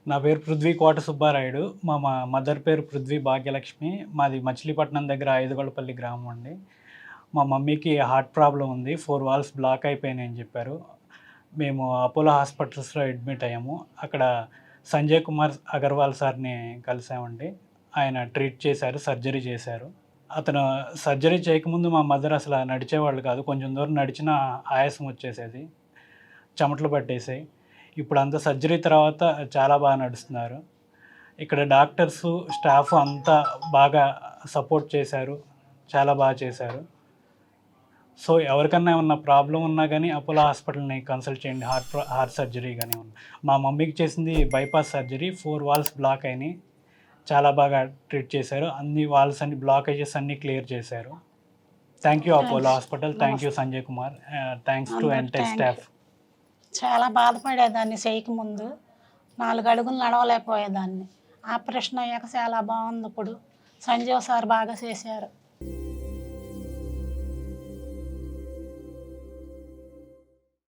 నా పేరు పృథ్వీ కోట సుబ్బారాయుడు. మా మదర్ పేరు పృథ్వీ భాగ్యలక్ష్మి. మాది మచిలీపట్నం దగ్గర ఐదుగొల్లపల్లి గ్రామం అండి. మా మమ్మీకి హార్ట్ ప్రాబ్లమ్ ఉంది. 4 వాల్వ్స్ బ్లాక్ అయిపోయినాయని చెప్పారు. మేము అపోలో హాస్పిటల్స్‌లో అడ్మిట్ అయ్యాము. అక్కడ సంజయ్ కుమార్ అగర్వాల్ సార్‌ని కలిసామండి. ఆయన ట్రీట్ చేశారు, సర్జరీ చేశారు. అతను సర్జరీ చేయకముందు మా మదర్ అసల నడిచేవాళ్ళు కాదు. కొంచెం దూరం నడిచినా ఆయాసం వచ్చేసేది. చెమటలు పట్టేసాయి. ఇప్పుడంతా సర్జరీ తర్వాత చాలా బాగా నడుస్తున్నారు. ఇక్కడ డాక్టర్సు, స్టాఫ్ అంతా బాగా సపోర్ట్ చేశారు. చాలా బాగా చేశారు. సో, ఎవరికన్నా ఏమన్నా ప్రాబ్లమ్ ఉన్నా గానీ అపోలో హాస్పిటల్‌ని కన్సల్ట్ చేయండి. హార్ట్ సర్జరీ గాని ఉన్న. మా మమ్మీకి చేసింది బైపాస్ సర్జరీ. 4 వాల్వ్స్ బ్లాక్ అయినాయి. చాలా బాగా ట్రీట్ చేశారు. అన్ని వాల్వ్స్ అన్ని బ్లాకేజెస్ అన్నీ క్లియర్ చేశారు. Thank you Apollo thanks. Hospital. Thank you Sanjay Kumar. Thanks to అందరికి ఎంటైర్ థ్యాంక్ స్టాఫ్. యూ. చాలా బాధపడేదాన్ని చేయకముందు. 4 అడుగులు నడవలేకపోయేదాన్ని. ఆపరేషన్ అయ్యాక చాలా బాగుంది ఇప్పుడు. సంజీవ్ సార్ బాగా చేశారు.